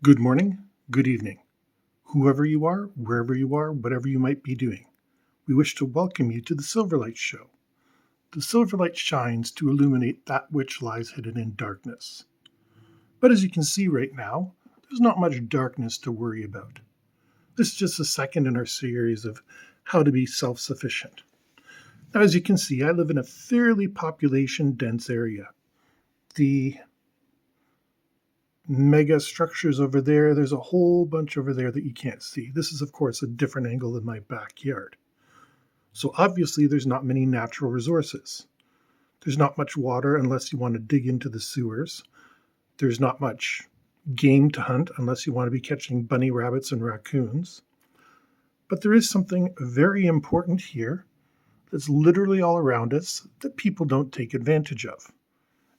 Good morning, good evening, whoever you are, wherever you are, whatever you might be doing. We wish to welcome you to the Silverlight Show. The Silverlight shines to illuminate that which lies hidden in darkness. But as you can see right now, there's not much darkness to worry about. This is just the second in our series of how to be self-sufficient. Now, as you can see, I live in a fairly population-dense area. The mega structures over there. There's a whole bunch over there that you can't see. This is, of course, a different angle than my backyard. So obviously there's not many natural resources. There's not much water unless you want to dig into the sewers. There's not much game to hunt unless you want to be catching bunny rabbits and raccoons. But there is something very important here that's literally all around us that people don't take advantage of.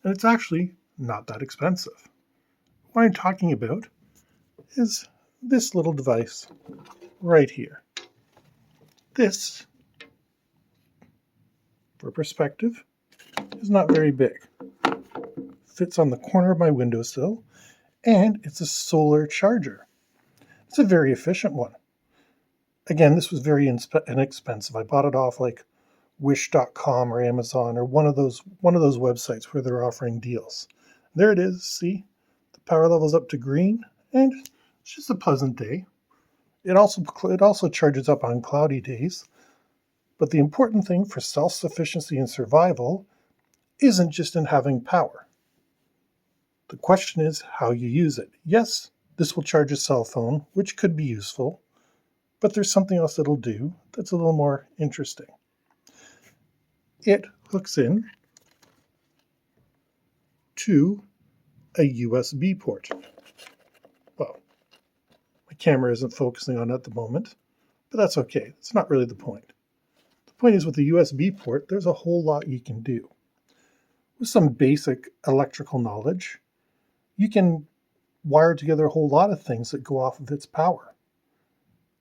And it's actually not that expensive. What I'm talking about is this little device right here. This, for perspective, is not very big. Fits on the corner of my windowsill, and it's a solar charger. It's a very efficient one. Again, this was very inexpensive. I bought it off like Wish.com or Amazon or one of those websites where they're offering deals. There it is. See, the power level's up to green, and it's just a pleasant day. It also charges up on cloudy days. But the important thing for self-sufficiency and survival isn't just in having power. The question is how you use it. Yes, this will charge a cell phone, which could be useful, but there's something else it'll do that's a little more interesting. It hooks in to a USB port. Well, my camera isn't focusing on it at the moment, but that's okay. It's not really the point. The point is with the USB port, there's a whole lot you can do. With some basic electrical knowledge, you can wire together a whole lot of things that go off of its power.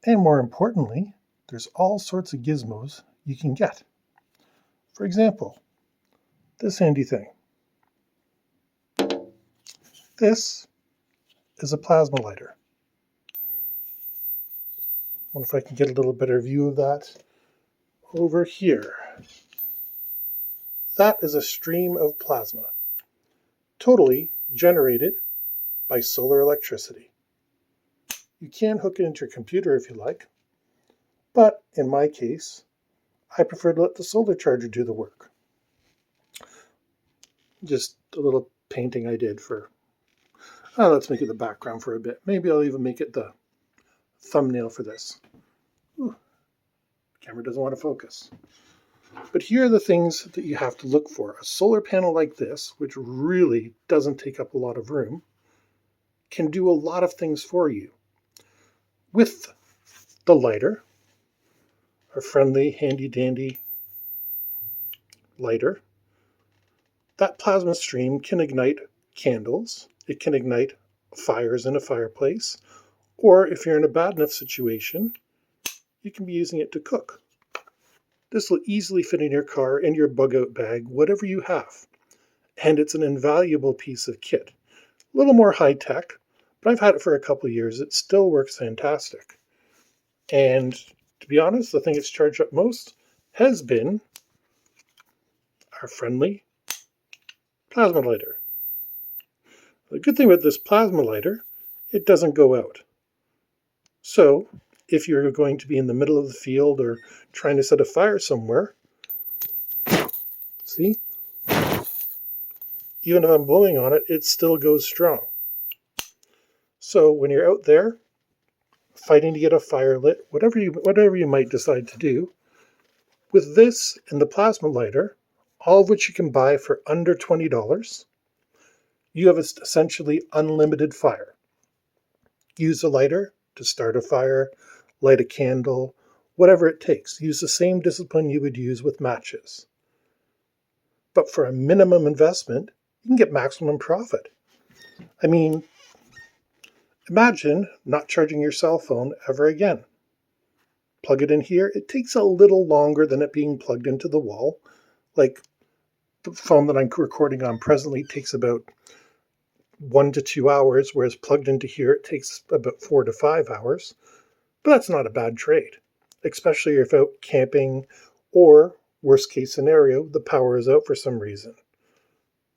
And more importantly, there's all sorts of gizmos you can get. For example, this handy thing. This is a plasma lighter. I wonder if I can get a little better view of that over here. That is a stream of plasma, totally generated by solar electricity. You can hook it into your computer if you like, but in my case, I prefer to let the solar charger do the work. Just a little painting I did for, let's make it the background for a bit. Maybe I'll even make it the thumbnail for this. Ooh, camera doesn't want to focus. But here are the things that you have to look for. A solar panel like this, which really doesn't take up a lot of room, can do a lot of things for you. With the lighter, our friendly handy-dandy lighter, that plasma stream can ignite candles, it can ignite fires in a fireplace, or if you're in a bad enough situation, you can be using it to cook. This will easily fit in your car, in your bug-out bag, whatever you have. And it's an invaluable piece of kit. A little more high-tech, but I've had it for a couple of years. It still works fantastic. And to be honest, the thing it's charged up most has been our friendly plasma lighter. The good thing with this plasma lighter, it doesn't go out. So if you're going to be in the middle of the field or trying to set a fire somewhere, see, even if I'm blowing on it, it still goes strong. So when you're out there fighting to get a fire lit, whatever you might decide to do, with this and the plasma lighter, all of which you can buy for under $20, you have essentially unlimited fire. Use a lighter to start a fire, light a candle, whatever it takes. Use the same discipline you would use with matches. But for a minimum investment, you can get maximum profit. I mean, imagine not charging your cell phone ever again. Plug it in here. It takes a little longer than it being plugged into the wall. Like the phone that I'm recording on presently takes about 1 to 2 hours, whereas plugged into here, it takes about 4 to 5 hours. But that's not a bad trade, especially if out camping or, worst case scenario, the power is out for some reason.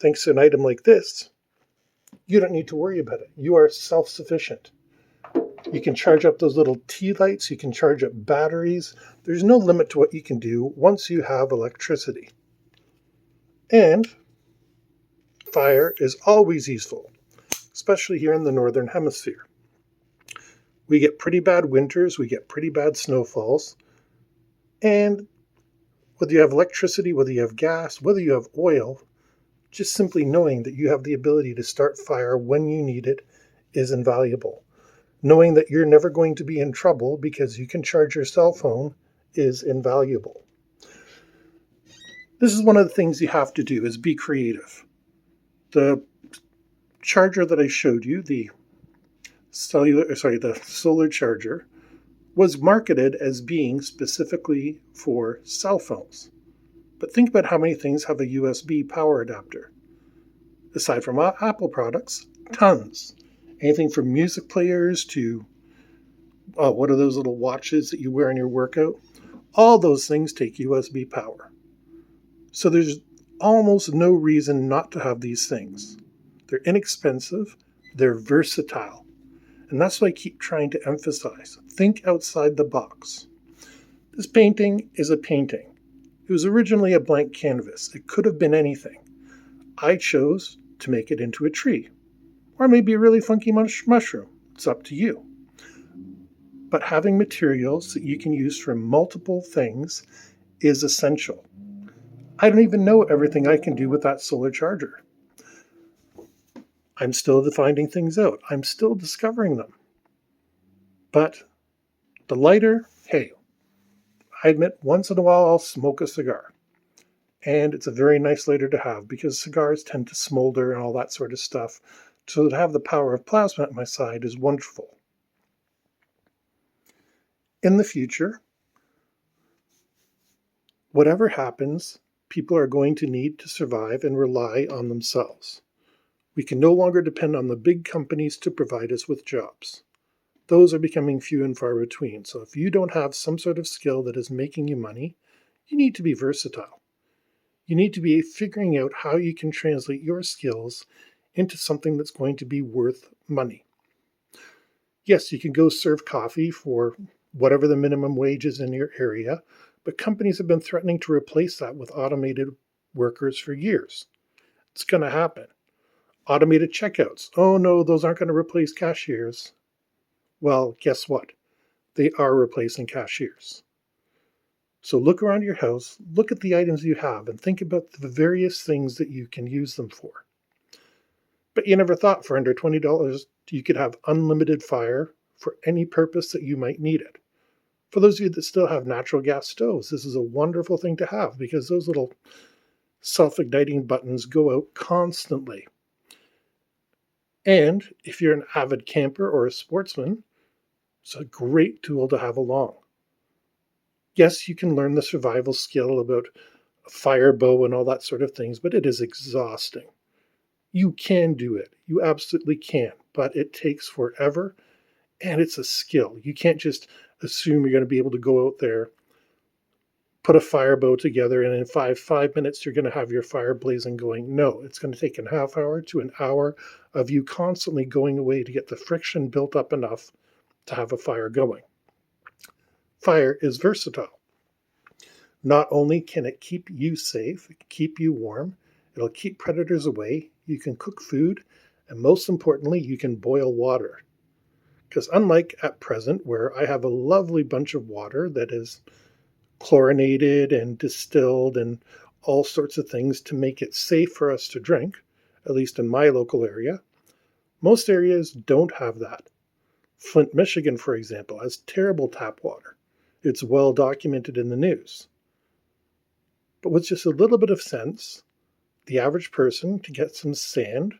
Thanks to an item like this, you don't need to worry about it. You are self-sufficient. You can charge up those little tea lights, you can charge up batteries. There's no limit to what you can do once you have electricity. And fire is always useful, especially here in the Northern Hemisphere. We get pretty bad winters, we get pretty bad snowfalls, and whether you have electricity, whether you have gas, whether you have oil, just simply knowing that you have the ability to start fire when you need it is invaluable. Knowing that you're never going to be in trouble because you can charge your cell phone is invaluable. This is one of the things you have to do, is be creative. The charger that I showed you, the solar charger, was marketed as being specifically for cell phones. But think about how many things have a USB power adapter. Aside from Apple products, tons. Anything from music players to, what are those little watches that you wear in your workout? All those things take USB power. So there's almost no reason not to have these things. They're inexpensive, they're versatile. And that's what I keep trying to emphasize. Think outside the box. This painting is a painting. It was originally a blank canvas. It could have been anything. I chose to make it into a tree. Or maybe a really funky mushroom. It's up to you. But having materials that you can use for multiple things is essential. I don't even know everything I can do with that solar charger. I'm still finding things out. I'm still discovering them. But the lighter, hey, I admit once in a while I'll smoke a cigar. And it's a very nice lighter to have because cigars tend to smolder and all that sort of stuff. So to have the power of plasma at my side is wonderful. In the future, whatever happens, people are going to need to survive and rely on themselves. We can no longer depend on the big companies to provide us with jobs. Those are becoming few and far between. So if you don't have some sort of skill that is making you money, you need to be versatile. You need to be figuring out how you can translate your skills into something that's going to be worth money. Yes, you can go serve coffee for whatever the minimum wage is in your area, but companies have been threatening to replace that with automated workers for years. It's going to happen. Automated checkouts. Oh no, those aren't going to replace cashiers. Well, guess what? They are replacing cashiers. So look around your house, look at the items you have, and think about the various things that you can use them for. But you never thought for under $20 you could have unlimited fire for any purpose that you might need it. For those of you that still have natural gas stoves, this is a wonderful thing to have because those little self-igniting buttons go out constantly. And if you're an avid camper or a sportsman, it's a great tool to have along. Yes, you can learn the survival skill about a fire bow and all that sort of things, but it is exhausting. You can do it. You absolutely can, but it takes forever, and it's a skill. You can't just assume you're going to be able to go out there, put a fire bow together, and in five minutes you're going to have your fire blazing going. No, it's going to take a half hour to an hour of you constantly going away to get the friction built up enough to have a fire going. Fire is versatile. Not only can it keep you safe, keep you warm, it'll keep predators away, you can cook food, and most importantly, you can boil water. Because unlike at present, where I have a lovely bunch of water that is chlorinated and distilled and all sorts of things to make it safe for us to drink, at least in my local area, most areas don't have that. Flint, Michigan, for example, has terrible tap water. It's well documented in the news. But with just a little bit of sense, the average person can get some sand,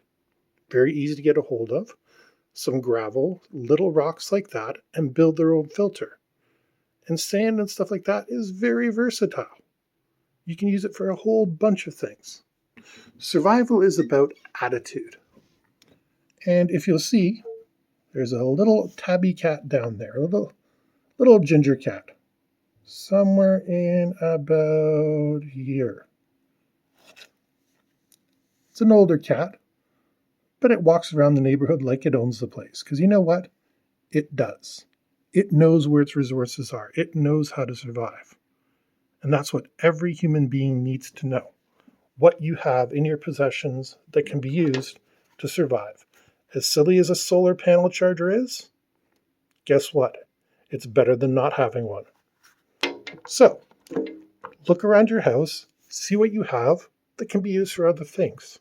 very easy to get a hold of, some gravel, little rocks like that, and build their own filter. And sand and stuff like that is very versatile. You can use it for a whole bunch of things. Survival is about attitude. And if you'll see, there's a little tabby cat down there, a little ginger cat, somewhere in about here. It's an older cat, but it walks around the neighborhood like it owns the place. Because you know what? It does. It knows where its resources are. It knows how to survive. And that's what every human being needs to know. What you have in your possessions that can be used to survive. As silly as a solar panel charger is, guess what? It's better than not having one. So, look around your house, see what you have that can be used for other things.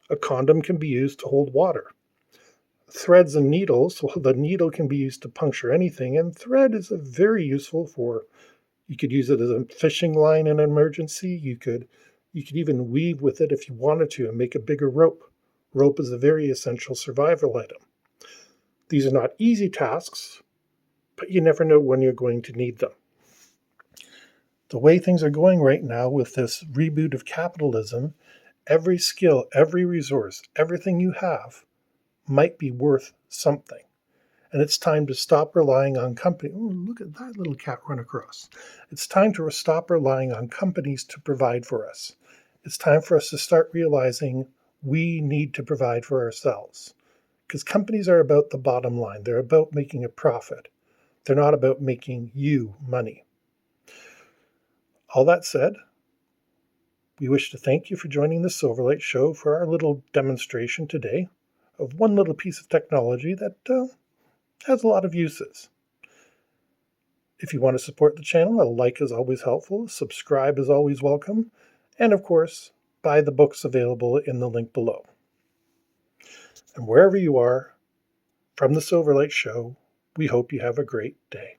A condom can be used to hold water. Threads and needles, well, the needle can be used to puncture anything, and thread is a very useful for, you could use it as a fishing line in an emergency. You could even weave with it if you wanted to and make a bigger rope. Rope is a very essential survival item. These are not easy tasks, but you never know when you're going to need them. The way things are going right now with this reboot of capitalism, every skill, every resource, everything you have might be worth something. And it's time to stop relying on companies. Oh, look at that little cat run across. It's time to stop relying on companies to provide for us. It's time for us to start realizing we need to provide for ourselves. Because companies are about the bottom line. They're about making a profit. They're not about making you money. All that said, we wish to thank you for joining the Silverlight Show for our little demonstration today of one little piece of technology that has a lot of uses. If you want to support the channel, a like is always helpful, subscribe is always welcome, and of course, buy the books available in the link below. And wherever you are, from the Silverlight Show, we hope you have a great day.